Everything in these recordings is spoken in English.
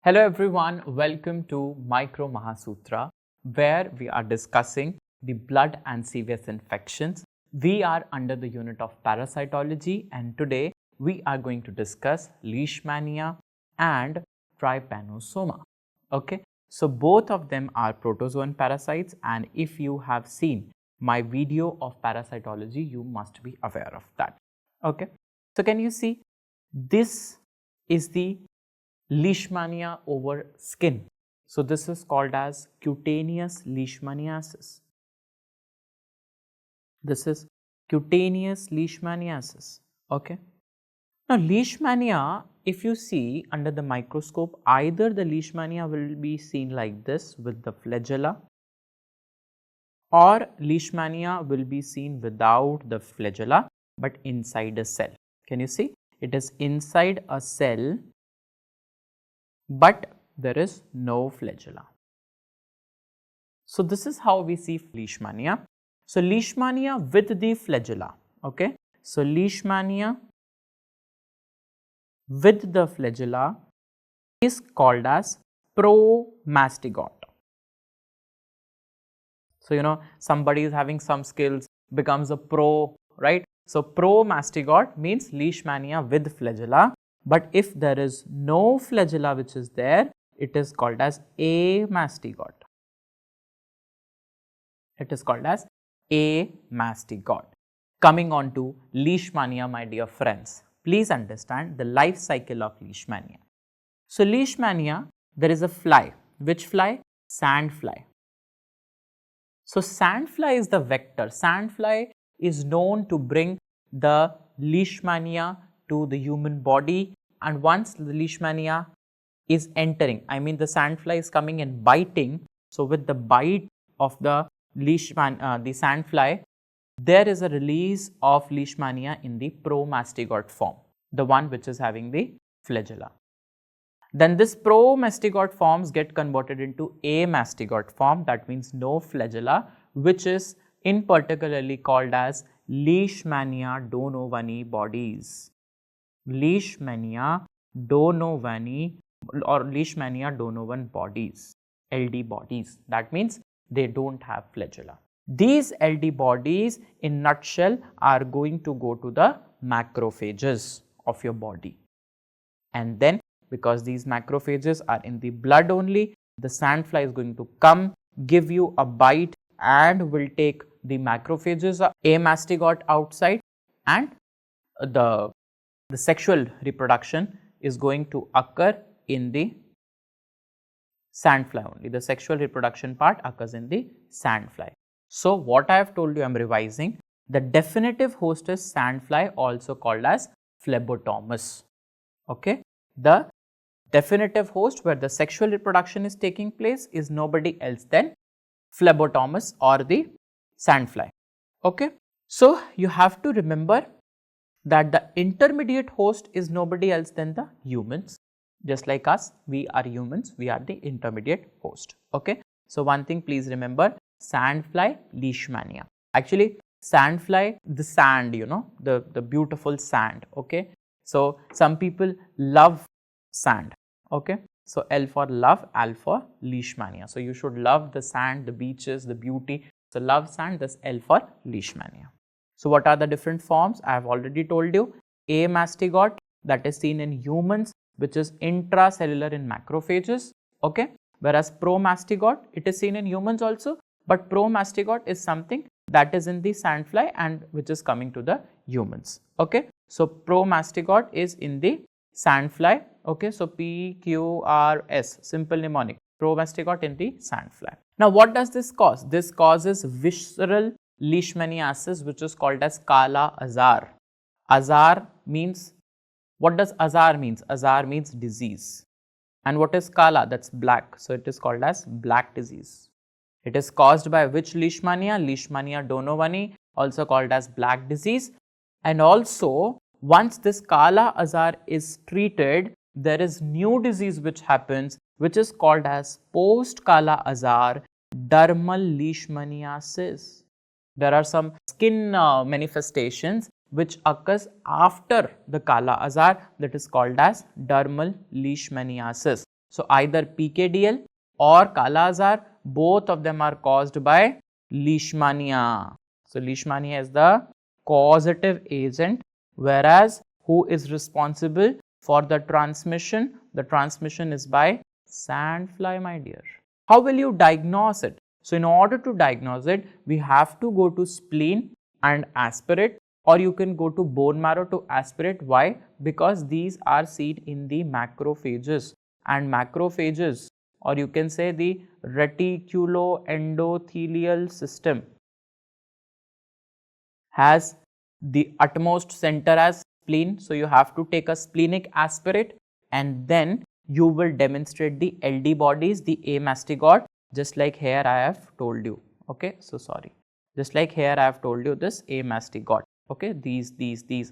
Hello everyone, welcome to Micro Mahasutra, where we are discussing the blood and serious infections. We are under the unit of parasitology, and today we are going to discuss Leishmania and Trypanosoma. Okay, so both of them are protozoan parasites, and if you have seen my video of parasitology, you must be aware of that. Okay, so can you see this is the Leishmania over skin. So this is called as cutaneous leishmaniasis. This is cutaneous leishmaniasis. Okay. Now Leishmania, if you see under the microscope, either the Leishmania will be seen like this with the flagella, or Leishmania will be seen without the flagella but inside a cell. Can you see? It is inside a cell, but there is no flagella. So this is how we see Leishmania. So Leishmania with the flagella. Okay. So Leishmania with the flagella is called as Promastigote. So somebody is having some skills, becomes a pro, right? So Promastigote means Leishmania with flagella. But if there is no flagella which is there, it is called as Amastigote. It is called as Amastigote. Coming on to Leishmania, my dear friends, please understand the life cycle of Leishmania. So Leishmania, there is a fly. Which fly? Sandfly. So Sandfly is the vector. Sandfly is known to bring the Leishmania to the human body, and once the Leishmania is entering, I mean the sandfly is coming and biting, so with the bite of the sandfly, there is a release of Leishmania in the Promastigote form, the one which is having the flagella. Then this Promastigote forms get converted into Amastigote form, that means no flagella, which is in particularly called as Leishmania donovani bodies. Leishmania donovani or Leishmania donovan bodies, LD bodies. That means they don't have flagella. These LD bodies in nutshell are going to go to the macrophages of your body, and then because these macrophages are in the blood only, the sandfly is going to come, give you a bite, and will take the macrophages, Amastigote outside, and the sexual reproduction is going to occur in the sandfly only. The sexual reproduction part occurs in the sandfly. So what I have told you, I am revising. The definitive host is sandfly, also called as Phlebotomus. Okay. The definitive host where the sexual reproduction is taking place is nobody else than Phlebotomus or the sandfly. Okay. So you have to remember that the intermediate host is nobody else than the humans. Just like us, we are humans, we are the intermediate host. Okay. So one thing please remember, sandfly, Leishmania. Actually sandfly, the sand, the beautiful sand. Okay. So some people love sand. Okay. So L for love, L for Leishmania. So you should love the sand, the beaches, the beauty. So love sand, this L for Leishmania. So what are the different forms? I have already told you. Amastigote, that is seen in humans, which is intracellular in macrophages. Okay. Whereas Promastigote, it is seen in humans also, but Promastigote is something that is in the sandfly and which is coming to the humans. Okay. So Promastigote is in the sandfly. Okay. So PQRS, simple mnemonic. Promastigote in the sandfly. Now what does this cause? This causes visceral Leishmaniasis, which is called as Kala-Azar. Azar means, what does Azar means? Azar means disease. And what is Kala? That's black. So it is called as black disease. It is caused by which Leishmania? Leishmania donovani, also called as black disease. And also once this Kala-Azar is treated, there is new disease which happens, which is called as Post-Kala-Azar Dermal Leishmaniasis. There are some skin manifestations which occurs after the Kala-Azar, that is called as dermal leishmaniasis. So either PKDL or Kala-Azar, both of them are caused by Leishmania. So Leishmania is the causative agent, whereas who is responsible for the transmission? The transmission is by Sandfly, my dear. How will you diagnose it? So in order to diagnose it, we have to go to spleen and aspirate, or you can go to bone marrow to aspirate. Why? Because these are seen in the macrophages, and macrophages, or you can say the reticuloendothelial system, has the utmost center as spleen. So you have to take a splenic aspirate, and then you will demonstrate the LD bodies, the Amastigote, just like here I have told you. Okay, so sorry, just like here I have told you this Amastigote. Okay, these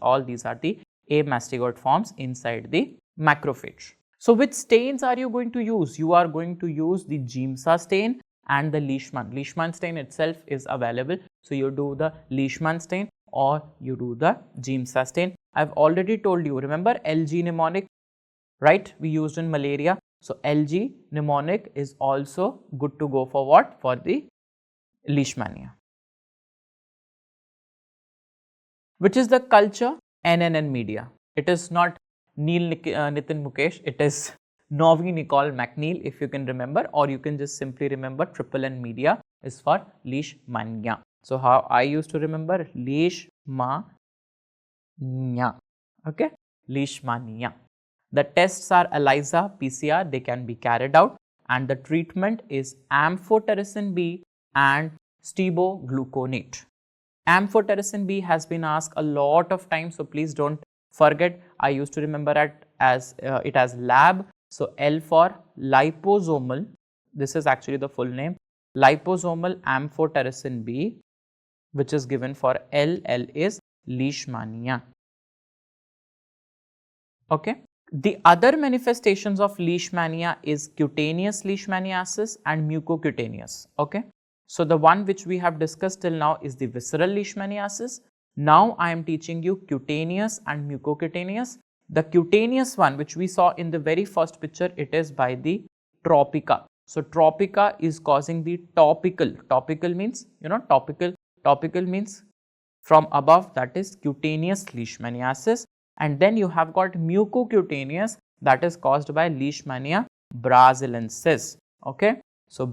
all these are the Amastigote forms inside the macrophage. So which stains are you going to use? You are going to use the 𝗵𝗄 stain and the Leishman. Leishman stain itself is available. So you do the Leishman stain or you do the 𝗵𝗄 stain. I have already told you, remember LG mnemonic, right? We used in malaria. So LG mnemonic is also good to go for what? For the Leishmania. Which is the culture? NNN media. It is not Neil Nitin Mukesh, it is Novi Nicole McNeil, if you can remember, or you can just simply remember triple N media is for Leishmania. So how I used to remember? Leishmania. Okay, Leishmania. The tests are ELISA, PCR, they can be carried out, and the treatment is amphotericin B and 𝗲𝗵𝗵𝗺. Amphotericin B has been asked a lot of times, so please don't forget. I used to remember it as lab. So L for liposomal, this is actually the full name, liposomal amphotericin B, which is given for LL is Leishmania. Okay. The other manifestations of Leishmania is cutaneous Leishmaniasis and mucocutaneous. Okay. So the one which we have discussed till now is the visceral Leishmaniasis. Now I am teaching you cutaneous and mucocutaneous. The cutaneous one, which we saw in the very first picture, it is by the tropica. So tropica is causing the topical. Topical means, you know, topical means from above, that is cutaneous Leishmaniasis. And then you have got mucocutaneous, that is caused by Leishmania brasiliensis. Okay. So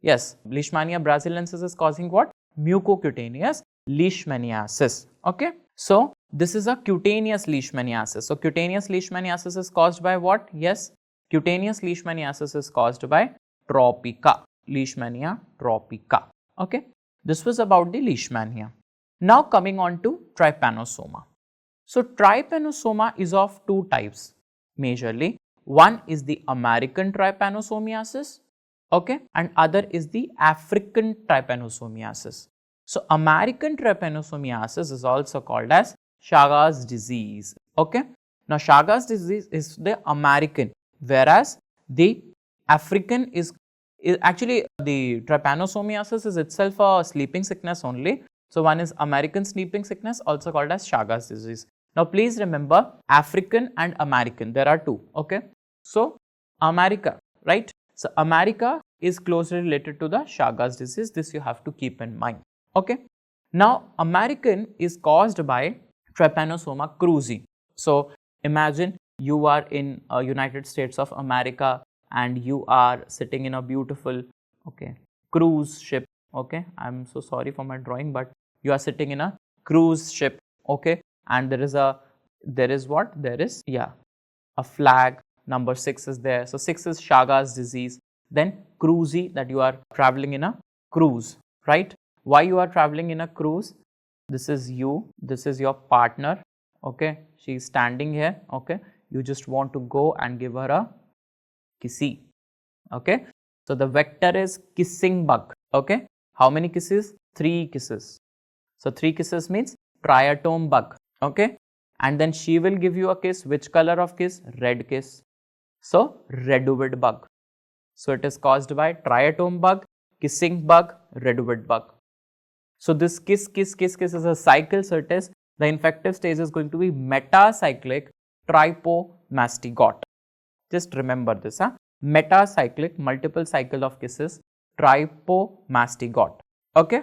yes, Leishmania brasiliensis is causing what? Mucocutaneous Leishmaniasis. Okay. So this is a cutaneous Leishmaniasis. So cutaneous Leishmaniasis is caused by what? Yes, cutaneous Leishmaniasis is caused by tropica, Leishmania tropica. Okay. This was about the Leishmania. Now coming on to Trypanosoma. So Trypanosoma is of two types majorly. One is the American Trypanosomiasis, okay, and other is the African Trypanosomiasis. So American Trypanosomiasis is also called as Chagas disease. Okay. Now Chagas disease is the American, whereas the African is actually the Trypanosomiasis is itself a sleeping sickness only. So one is American sleeping sickness, also called as Chagas disease. Now please remember African and American, there are two. Okay. So America, right? So America is closely related to the Chagas disease. This you have to keep in mind. Okay. Now American is caused by Trypanosoma cruzi. So imagine you are in United States of America and you are sitting in a beautiful, okay, cruise ship. Okay, I'm so sorry for my drawing, but you are sitting in a cruise ship. Okay, and there is a flag. Number 6 is there. So 6 is Chagas disease. Then cruzi, that you are traveling in a cruise, right? Why you are traveling in a cruise? This is you, this is your partner, okay, she is standing here, okay, you just want to go and give her a kissy, okay. So the vector is kissing bug, okay. How many kisses? 3 kisses. So 3 kisses means triatom bug, okay, and then she will give you a kiss. Which color of kiss? Red kiss. So red-ovid bug. So it is caused by triatom bug, kissing bug, red-ovid bug. So this kiss is a cycle. So it is, the infective stage is going to be metacyclic Trypomastigote. Just remember this, metacyclic, multiple cycle of kisses, Trypomastigote. Okay.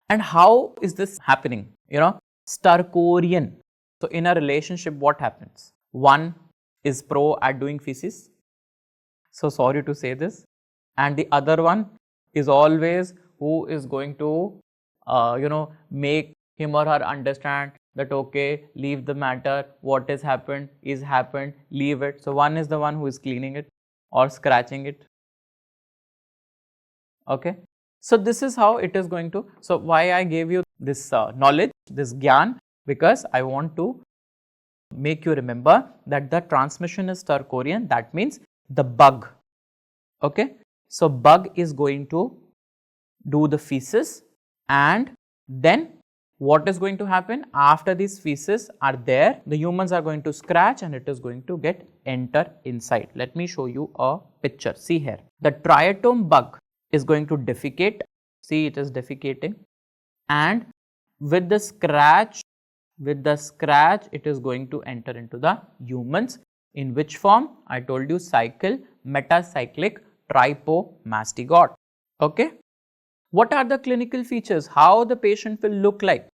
And how is this happening? Stercorian. So in a relationship, what happens? One is pro at doing feces. So sorry to say this. And the other one is always who is going to, make him or her understand that okay, leave the matter, what has happened is happened, leave it. So one is the one who is cleaning it or scratching it. Okay. So this is how it is going to. So why I gave you this knowledge, this gyan, because I want to make you remember that the transmission is Stercorian. That means the bug. Okay. So bug is going to do the feces, and then what is going to happen after these feces are there, the humans are going to scratch and it is going to enter inside. Let me show you a picture. See here, the triatom bug is going to defecate. See, it is defecating, and with the scratch it is going to enter into the humans. In which form? I told you, cycle, metacyclic Trypomastigote. Okay. What are the clinical features? How the patient will look like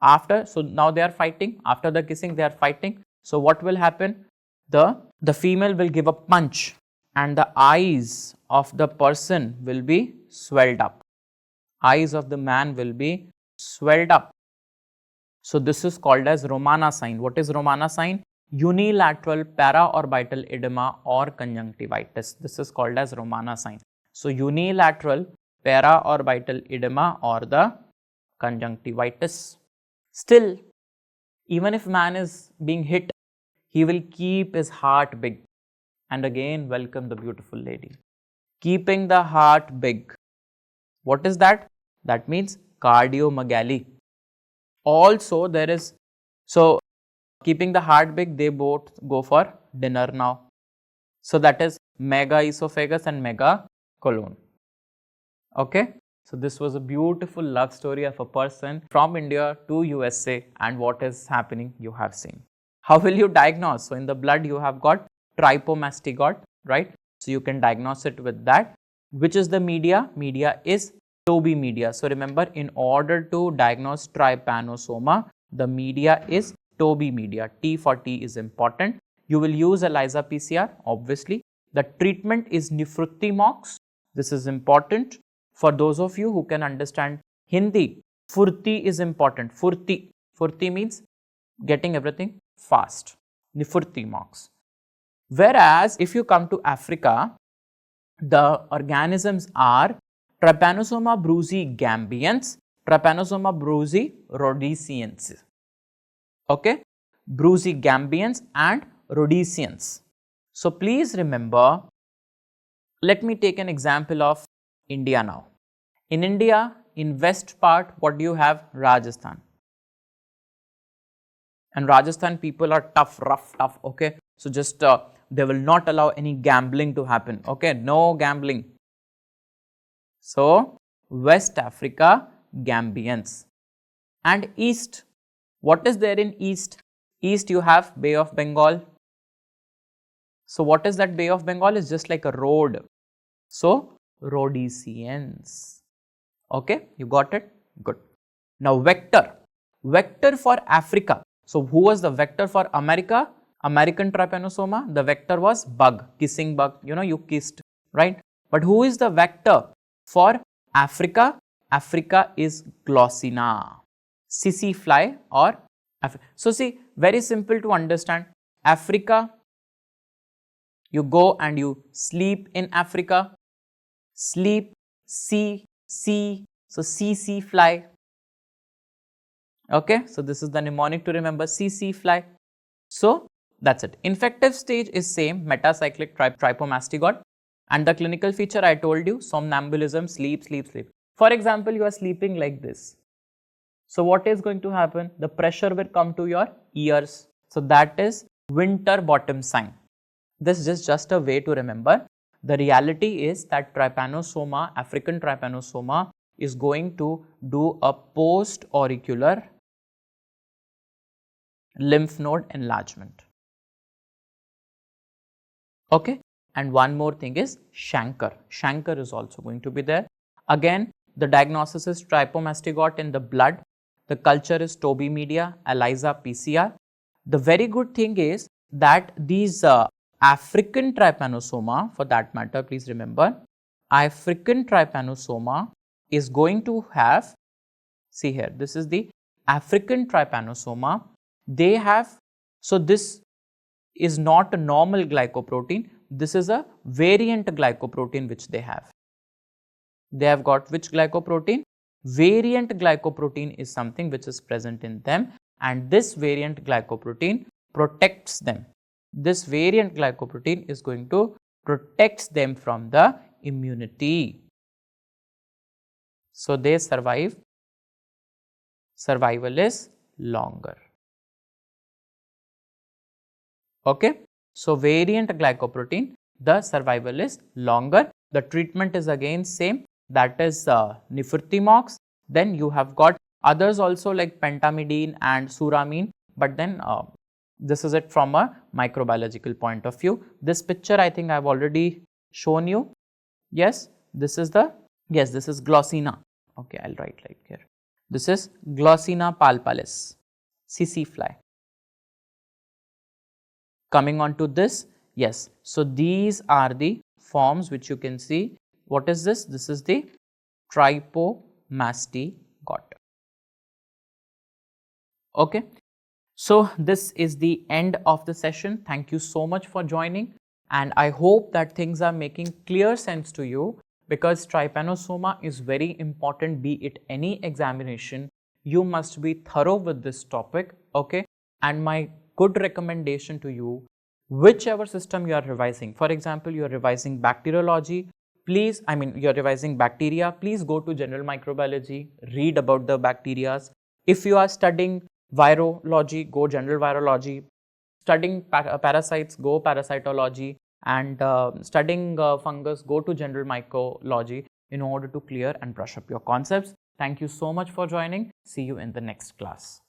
after? So now they are fighting. After the kissing, they are fighting. So what will happen? The female will give a punch, and the eyes of the person will be swelled up. Eyes of the man will be swelled up. So this is called as Romana sign. What is Romana sign? Unilateral paraorbital edema or conjunctivitis. This is called as Romana sign. So unilateral paraorbital edema or the conjunctivitis. Still, even if man is being hit, he will keep his heart big. And again, welcome the beautiful lady. Keeping the heart big. What is that? That means cardiomegaly. Also there is, so keeping the heart big, they both go for dinner now. So that is 𝗵𝗵𝗵𝗵 and megacolon. Okay. So this was a beautiful love story of a person from India to USA, and what is happening you have seen. How will you diagnose? So in the blood you have got Trypomastigote, right? So you can diagnose it with that. Which is the media? Media is 𝗏𝗵 media. So remember, in order to diagnose trypanosoma, the media is 𝗏𝗵 media. T for T is important. You will use ELISA PCR, obviously. The treatment is 𝗵𝗺𝗻𝗃. This is important. For those of you who can understand Hindi, 𝗵𝗺𝗃 is important. 𝗵𝗺𝗃 means getting everything fast. 𝗵𝗺𝗃. Whereas if you come to Africa, the organisms are Trypanosoma brucei-gambiens, Trypanosoma brucei-rhodesiensis. Okay, brucei-gambiens and rhodesians. So please remember, let me take an example of India now. In India, in west part, what do you have? Rajasthan. And Rajasthan people are tough, rough, tough. Okay, so just they will not allow any gambling to happen. Okay, no gambling. So West Africa, Gambians. And East, what is there in East? East you have Bay of Bengal. So what is that Bay of Bengal? Is just like a road. So Rhodesians. Okay, you got it? Good. Now vector. Vector for Africa. So who was the vector for America? American Trypanosoma. The vector was bug, kissing bug. You kissed, right? But who is the vector for Africa? Africa is Glossina, 𝗲𝗵𝗵𝗵𝗆 fly or so see, very simple to understand. Africa, you go and you sleep in Africa. Sleep, see, so 𝗲𝗵𝗵𝗆 fly. Okay, so this is the mnemonic to remember, 𝗲𝗵𝗵𝗆 fly. So that's it. Infective stage is same, metacyclic Trypomastigote. And the clinical feature I told you, somnambulism, sleep. For example, you are sleeping like this. So what is going to happen? The pressure will come to your ears. So that is winter bottom sign. This is just a way to remember. The reality is that Trypanosoma, African Trypanosoma, is going to do a post-auricular lymph node enlargement. Okay. And one more thing is chancre. Chancre is also going to be there. Again, the diagnosis is trypomastigote in the blood. The culture is Toby media, ELISA PCR. The very good thing is that these African trypanosoma, for that matter, please remember, African trypanosoma is going to have, see here, this is the African trypanosoma. They have, so this is not a normal glycoprotein, this is a variant glycoprotein which they have. They have got which glycoprotein? Variant glycoprotein is something which is present in them, and this variant glycoprotein protects them. This variant glycoprotein is going to protect them from the immunity. So, they survive, survival is longer. Okay. So, variant glycoprotein, the survival is longer. The treatment is again same, that is nifurtimox. Then you have got others also like pentamidine and suramine, but then this is it from a microbiological point of view. This picture I think I have already shown you. Yes, this is the, yes, this is Glossina. Okay, I will write like here. This is Glossina palpalis, CC fly. Coming on to this, yes, so these are the forms which you can see. What is this? This is the Trypomastigote. Okay. So, this is the end of the session. Thank you so much for joining, and I hope that things are making clear sense to you, because trypanosoma is very important, be it any examination. You must be thorough with this topic. Okay. And my good recommendation to you, whichever system you are revising, for example, you are revising bacteriology, please, you are revising bacteria, please go to general microbiology, read about the bacteria. If you are studying virology, go general virology, studying parasites, go parasitology, and studying fungus, go to general mycology in order to clear and brush up your concepts. Thank you so much for joining. See you in the next class.